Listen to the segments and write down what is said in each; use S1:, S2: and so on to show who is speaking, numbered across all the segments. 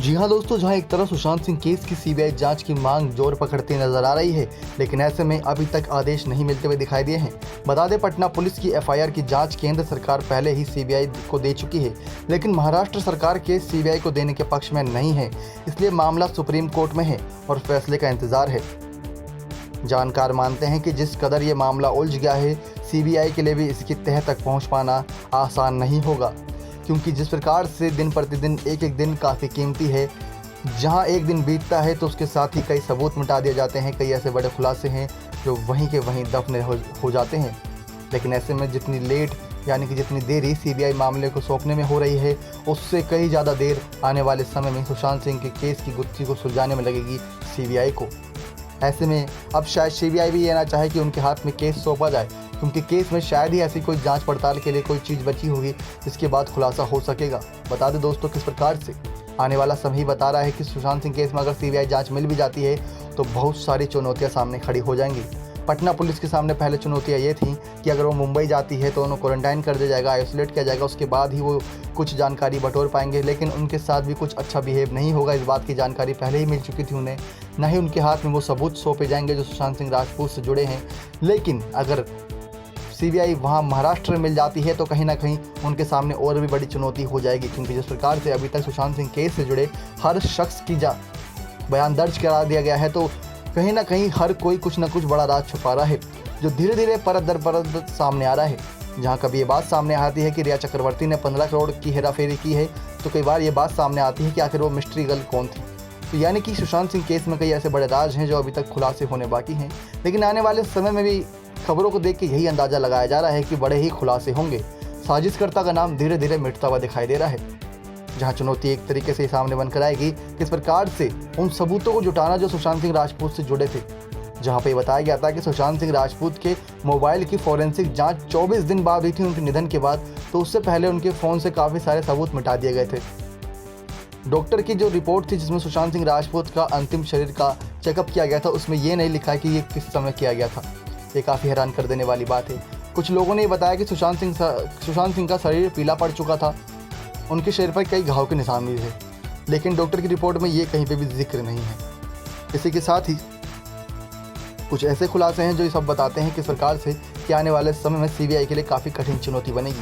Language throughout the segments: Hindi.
S1: जी हाँ दोस्तों, जहां एक तरफ सुशांत सिंह केस की सीबीआई जांच की मांग जोर पकड़ती नजर आ रही है, लेकिन ऐसे में अभी तक आदेश नहीं मिलते हुए दिखाई दिए हैं। बता दें, पटना पुलिस की एफआईआर की जांच केंद्र सरकार पहले ही सीबीआई को दे चुकी है, लेकिन महाराष्ट्र सरकार केस सीबीआई को देने के पक्ष में नहीं है। इसलिए मामला सुप्रीम कोर्ट में है और फैसले का इंतजार है। जानकार मानते हैं कि जिस कदर ये मामला उलझ गया है, सीबीआई के लिए भी इसकी तह तक पहुँच पाना आसान नहीं होगा, क्योंकि जिस प्रकार से दिन प्रतिदिन एक एक दिन काफ़ी कीमती है। जहां एक दिन बीतता है तो उसके साथ ही कई सबूत मिटा दिए जाते हैं, कई ऐसे बड़े खुलासे हैं जो वहीं के वहीं दफन हो जाते हैं। लेकिन ऐसे में जितनी लेट यानी कि जितनी देरी सीबीआई मामले को सौंपने में हो रही है, उससे कई ज़्यादा देर आने वाले समय में सुशांत सिंह के केस की गुत्थी को सुलझाने में लगेगी सीबीआई को। ऐसे में अब शायद सीबीआई भी ये ना चाहे कि उनके हाथ में केस सौंपा जाए, क्योंकि केस में शायद ही ऐसी कोई जांच पड़ताल के लिए कोई चीज़ बची होगी जिसके बाद खुलासा हो सकेगा। बता दें दोस्तों, किस प्रकार से आने वाला समय ही बता रहा है कि सुशांत सिंह केस में अगर सीबीआई जांच मिल भी जाती है तो बहुत सारी चुनौतियां सामने खड़ी हो जाएंगी। पटना पुलिस के सामने पहले चुनौतियां ये थी कि अगर वो मुंबई जाती है तो उन्हें क्वारंटाइन कर दिया जाएगा, आइसोलेट किया जाएगा, उसके बाद ही वो कुछ जानकारी बटोर पाएंगे। लेकिन उनके साथ भी कुछ अच्छा बिहेव नहीं होगा, इस बात की जानकारी पहले ही मिल चुकी थी उन्हें। ना ही उनके हाथ में वो सबूत सौंपे जाएंगे जो सुशांत सिंह राजपूत से जुड़े हैं। लेकिन अगर सीबीआई वहां महाराष्ट्र में मिल जाती है तो कहीं ना कहीं उनके सामने और भी बड़ी चुनौती हो जाएगी, क्योंकि जिस प्रकार से अभी तक सुशांत सिंह केस से जुड़े हर शख्स की बयान दर्ज करा दिया गया है, तो कहीं ना कहीं हर कोई कुछ ना कुछ बड़ा राज छुपा रहा है, जो धीरे धीरे परत दर परत सामने आ रहा है। जहां कभी ये बात सामने आती है कि रिया चक्रवर्ती ने 15 करोड़ की हेराफेरी की है, तो कई बार ये बात सामने आती है कि आखिर वो मिस्ट्री गर्ल कौन थी। तो यानी कि सुशांत सिंह केस में कई ऐसे बड़े राज हैं जो अभी तक खुलासे होने बाकी हैं, लेकिन आने वाले समय में भी खबरों को देख के यही अंदाज़ा लगाया जा रहा है कि बड़े ही खुलासे होंगे। साजिशकर्ता का नाम धीरे धीरे मिटता हुआ दिखाई दे रहा है, जहां चुनौती एक तरीके से सामने बनकर आएगी किस प्रकार से उन सबूतों को जुटाना जो सुशांत सिंह राजपूत से जुड़े थे। जहां पे बताया गया था कि सुशांत सिंह राजपूत के मोबाइल की फॉरेंसिक जांच 24 दिन बाद हुई थी उनके निधन के बाद, तो उससे पहले उनके फ़ोन से काफ़ी सारे सबूत मिटा दिए गए थे। डॉक्टर की जो रिपोर्ट थी जिसमें सुशांत सिंह राजपूत का अंतिम शरीर का चेकअप किया गया था, उसमें ये नहीं लिखा है कि ये किस समय किया गया था। ये काफ़ी हैरान कर देने वाली बात है। कुछ लोगों ने बताया कि सुशांत सिंह का शरीर पीला पड़ चुका था, उनके शरीर पर कई घाव के निशान भी थे, लेकिन डॉक्टर की रिपोर्ट में ये कहीं पे भी जिक्र नहीं है। इसी के साथ ही कुछ ऐसे खुलासे हैं जो ये सब बताते हैं कि सरकार से कि आने वाले समय में सीबीआई के लिए काफ़ी कठिन चुनौती बनेगी।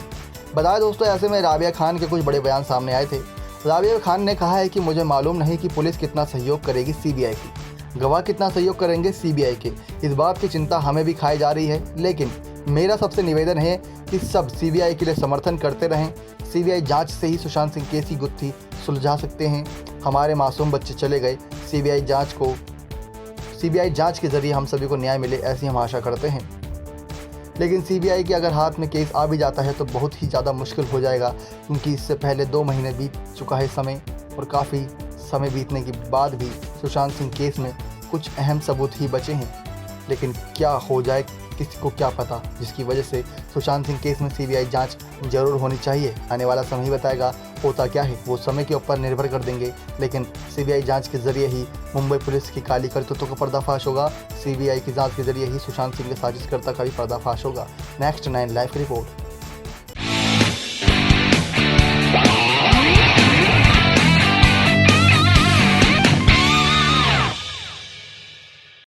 S1: बताया दोस्तों, ऐसे में राबिया खान के कुछ बड़े बयान सामने आए थे। राबिया खान ने कहा है कि मुझे मालूम नहीं कि पुलिस कितना सहयोग करेगी सीबीआई की, गवाह कितना सहयोग करेंगे सीबीआई के, इस बात की चिंता हमें भी खाई जा रही है, लेकिन मेरा सबसे निवेदन है कि सब सीबीआई के लिए समर्थन करते रहें। सीबीआई जांच से ही सुशांत सिंह केस की गुत्थी सुलझा सकते हैं। हमारे मासूम बच्चे चले गए, सीबीआई जांच के जरिए हम सभी को न्याय मिले, ऐसी हम आशा करते हैं। लेकिन सीबीआई के अगर हाथ में केस आ भी जाता है तो बहुत ही ज़्यादा मुश्किल हो जाएगा, क्योंकि इससे पहले 2 महीने बीत चुका है समय, और काफ़ी समय बीतने के बाद भी सुशांत सिंह केस में कुछ अहम सबूत ही बचे हैं। लेकिन क्या हो जाए किसी को क्या पता, जिसकी वजह से सुशांत सिंह केस में सीबीआई जांच जरूर होनी चाहिए। आने वाला समय ही बताएगा होता क्या है, वो समय के ऊपर निर्भर कर देंगे। लेकिन सीबीआई जांच के जरिए ही मुंबई पुलिस की काली करतूतों का पर्दाफाश होगा, सीबीआई की जांच के जरिए ही सुशांत सिंह के साजिशकर्ता का भी पर्दाफाश होगा। Next 9 live report.